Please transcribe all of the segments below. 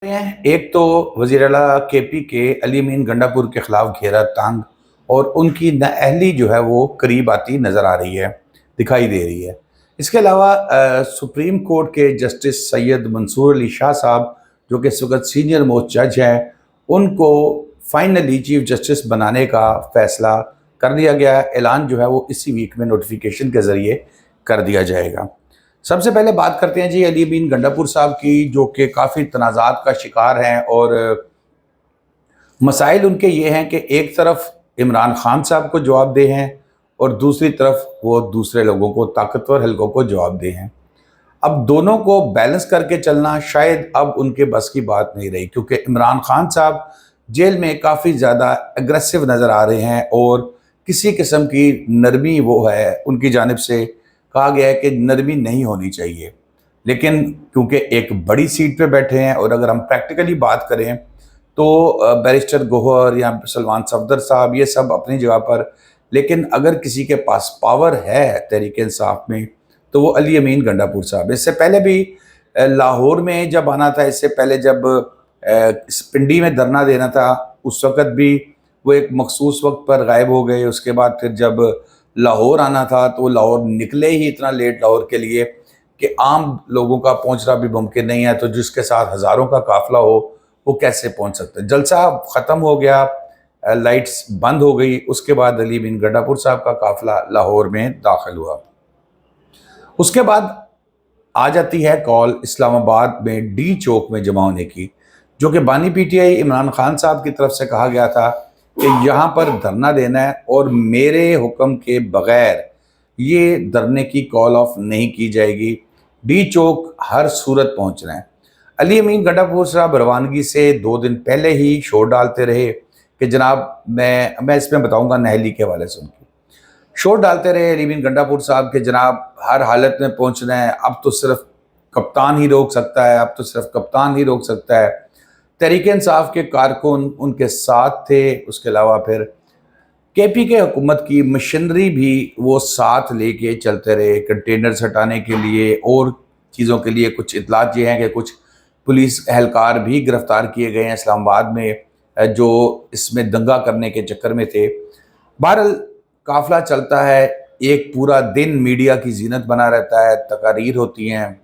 हैं। एक तो वज़ीर आला केपी के अली अमीन गंडापुर के खिलाफ घेरा तंग और उनकी नाअहली जो है वो करीब आती नज़र आ रही है, दिखाई दे रही है। इसके अलावा सुप्रीम कोर्ट के जस्टिस सैयद मंसूर अली शाह साहब जो कि इस वक्त सीनियर मोस्ट जज हैं, उनको फाइनली चीफ जस्टिस बनाने का फ़ैसला कर दिया गया। ऐलान जो है वो इसी वीक में नोटिफिकेशन के ज़रिए कर दिया जाएगा। सबसे पहले बात करते हैं जी अली अमीन गंडापुर साहब की, जो कि काफ़ी तनाज़ात का शिकार हैं और मसाइल उनके ये हैं कि एक तरफ इमरान खान साहब को जवाब दे हैं और दूसरी तरफ वो दूसरे लोगों को, ताकतवर हलकों को जवाब दे हैं। अब दोनों को बैलेंस करके चलना शायद अब उनके बस की बात नहीं रही, क्योंकि इमरान खान साहब जेल में काफ़ी ज़्यादा एग्रेसिव नज़र आ रहे हैं और किसी किस्म की नरमी वो है उनकी जानिब से, कहा गया है कि नरमी नहीं होनी चाहिए। लेकिन क्योंकि एक बड़ी सीट पे बैठे हैं और अगर हम प्रैक्टिकली बात करें तो बैरिस्टर गोहर या सलमान सफदर साहब ये सब अपनी जगह पर, लेकिन अगर किसी के पास पावर है तहरीक इंसाफ में तो वो अली अमीन गंडापुर साहब। इससे पहले भी लाहौर में जब आना था, इससे पहले जब पिंडी में धरना देना था, उस वक़्त भी वो एक मखसूस वक्त पर गायब हो गए। उसके बाद फिर जब लाहौर आना था तो लाहौर निकले ही इतना लेट लाहौर के लिए कि आम लोगों का पहुंचना भी मुमकिन नहीं है, तो जिसके साथ हज़ारों का काफ़िला हो वो कैसे पहुंच सकते। जलसा ख़त्म हो गया, लाइट्स बंद हो गई। उसके बाद अली अमीन गंडापुर साहब का काफ़िला लाहौर में दाखिल हुआ। उसके बाद आ जाती है कॉल इस्लामाबाद में डी चौक में जमा होने की, जो कि बानी पीटीआई इमरान खान साहब की तरफ से कहा गया था कि यहाँ पर धरना देना है और मेरे हुक्म के बग़ैर ये धरने की कॉल ऑफ नहीं की जाएगी। डी चौक हर सूरत पहुँचना है। अली अमीन गंडापुर साहब रवानगी से 2 दिन पहले ही शोर डालते रहे कि जनाब मैं इसमें बताऊँगा नाअहली के हवाले से। उनकी शोर डालते रहे अली अमीन गंडापुर साहब के जनाब हर हालत में पहुँचना है, अब तो सिर्फ कप्तान ही रोक सकता है, अब तो सिर्फ कप्तान ही रोक सकता है। तहरीक इंसाफ के कारकुन उनके साथ थे। उसके अलावा फिर केपी के हुकूमत की मशीनरी भी वो साथ लेके चलते रहे कंटेनर्स हटाने के लिए और चीज़ों के लिए। कुछ इतलात ये हैं कि कुछ पुलिस एहलकार भी गिरफ्तार किए गए हैं इस्लामाबाद में जो इसमें दंगा करने के चक्कर में थे। बहरहाल काफ़िला चलता है, एक पूरा दिन मीडिया की जीनत बना रहता है, तकारीर होती हैं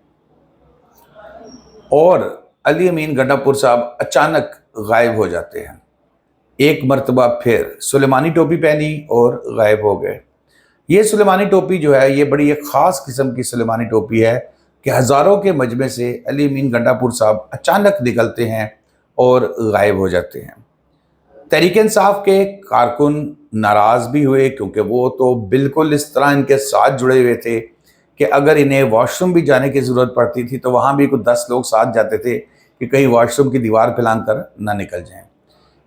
और अली अमीन गंडापुर साहब अचानक गायब हो जाते हैं। एक मरतबा फिर सुलेमानी टोपी पहनी और गायब हो गए। ये सुलेमानी टोपी जो है ये बड़ी एक ख़ास किस्म की सुलेमानी टोपी है कि हज़ारों के मजमे से अली अमीन गंडापुर साहब अचानक निकलते हैं और गायब हो जाते हैं। तहरीक इंसाफ के कारकुन नाराज़ भी हुए, क्योंकि वो तो बिल्कुल इस तरह इनके साथ जुड़े हुए थे कि अगर इन्हें वॉशरूम भी जाने की ज़रूरत पड़ती थी तो वहाँ भी कुछ 10 लोग साथ जाते थे कि कहीं वॉशरूम की दीवार फैलान कर ना निकल जाएं।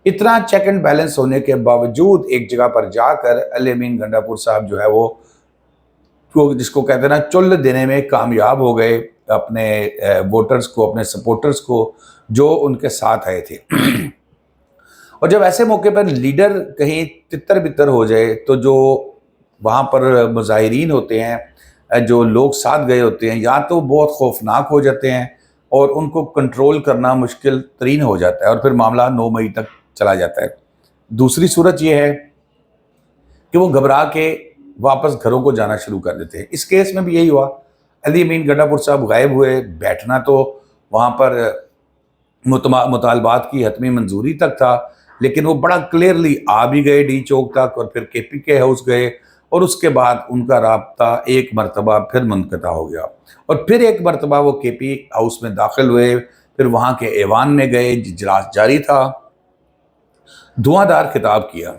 इतना चेक एंड बैलेंस होने के बावजूद एक जगह पर जाकर अली अमीन गंडापुर साहब जो है वो जिसको कहते हैं ना चुल्ल देने में कामयाब हो गए अपने वोटर्स को, अपने सपोर्टर्स को जो उनके साथ आए थे। और जब ऐसे मौके पर लीडर कहीं तितर बितर हो जाए तो जो वहाँ पर मुजाहिरीन होते हैं, जो लोग साथ गए होते हैं, या तो बहुत खौफनाक हो जाते हैं और उनको कंट्रोल करना मुश्किल तरीन हो जाता है और फिर मामला 9 मई तक चला जाता है। दूसरी सूरत यह है कि वो घबरा के वापस घरों को जाना शुरू कर देते हैं। इस केस में भी यही हुआ। अली अमीन गंडापुर साहब गायब हुए, बैठना तो वहाँ पर मुतालबात की हतमी मंजूरी तक था, लेकिन वो बड़ा क्लियरली आ भी गए डी चौक तक और फिर केपी के हाउस गए और उसके बाद उनका राब्ता एक मरतबा फिर मुनक़ता हो गया और फिर एक मरतबा वो केपी हाउस में दाखिल हुए, फिर वहाँ के ऐवान में गए, इजलास जारी था, धुआंधार खिताब किया।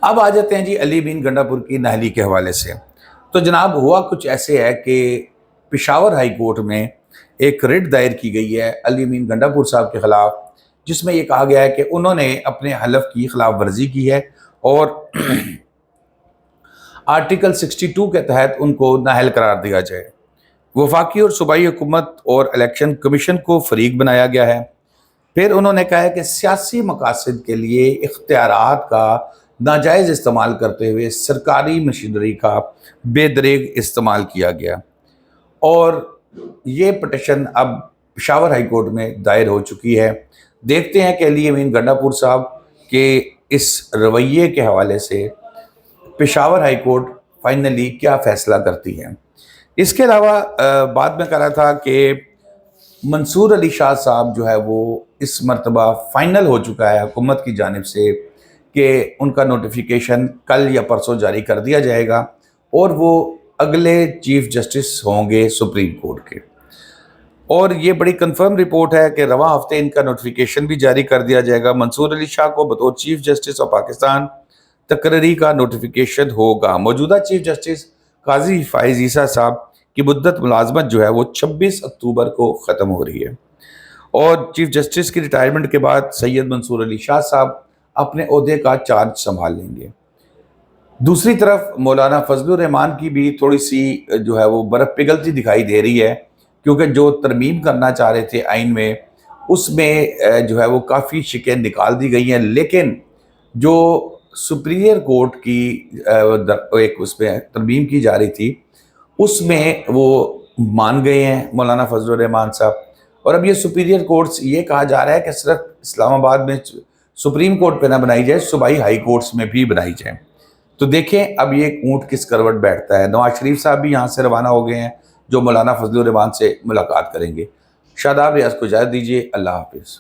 अब आ जाते हैं जी अली अमीन गंडापुर की नाअहली के हवाले से। तो जनाब हुआ कुछ ऐसे है कि पेशावर हाई कोर्ट में एक रिट दायर की गई है अली अमीन गंडापुर साहब के ख़िलाफ़, जिसमें ये कहा गया है कि उन्होंने अपने हलफ की खिलाफ वर्जी की है और आर्टिकल 62 के तहत उनको नाअहल करार दिया जाए। वफाकी और सूबाई हुकूमत और इलेक्शन कमीशन को फरीक बनाया गया है। फिर उन्होंने कहा है कि सियासी मकासद के लिए इख्तियारात का नाजायज़ इस्तेमाल करते हुए सरकारी मशीनरी का बेदरेग इस्तेमाल किया गया और ये पटिशन अब پشاور ہائی کورٹ میں دائر ہو چکی ہے۔ دیکھتے ہیں کہ علی امین گنڈاپور صاحب کے اس رویے کے حوالے سے پشاور ہائی کورٹ فائنلی کیا فیصلہ کرتی ہے۔ اس کے علاوہ بات میں کر رہا تھا کہ منصور علی شاہ صاحب جو ہے وہ اس مرتبہ فائنل ہو چکا ہے حکومت کی جانب سے کہ ان کا نوٹیفیکیشن کل یا پرسوں جاری کر دیا جائے گا اور وہ اگلے چیف جسٹس ہوں گے سپریم کورٹ کے۔ اور یہ بڑی کنفرم رپورٹ ہے کہ رواں ہفتے ان کا نوٹیفیکیشن بھی جاری کر دیا جائے گا۔ منصور علی شاہ کو بطور چیف جسٹس آف پاکستان تقرری کا نوٹیفیکیشن ہوگا۔ موجودہ چیف جسٹس قاضی فائز عیسیٰ صاحب کی مدت ملازمت جو ہے وہ 26 اکتوبر کو ختم ہو رہی ہے اور چیف جسٹس کی ریٹائرمنٹ کے بعد سید منصور علی شاہ صاحب اپنے عہدے کا چارج سنبھال لیں گے۔ دوسری طرف مولانا فضل الرحمان کی بھی تھوڑی سی جو ہے وہ برف پگھلتی دکھائی دے رہی ہے، کیونکہ جو ترمیم کرنا چاہ رہے تھے آئین میں اس میں جو ہے وہ کافی شکیں نکال دی گئی ہیں، لیکن جو سپیریئر کورٹ کی ایک اس میں ترمیم کی جا رہی تھی اس میں وہ مان گئے ہیں مولانا فضل الرحمان صاحب، اور اب یہ سپیریئر کورٹس یہ کہا جا رہا ہے کہ صرف اسلام آباد میں سپریم کورٹ پہ نہ بنائی جائے، صوبائی ہائی کورٹس میں بھی بنائی جائے۔ تو دیکھیں اب یہ اونٹ کس کروٹ بیٹھتا ہے۔ نواز شریف صاحب بھی یہاں سے روانہ ہو گئے ہیں جو مولانا فضل الرحمان سے ملاقات کریں گے۔ شاداب ریاض کو اجازت دیجیے، اللہ حافظ۔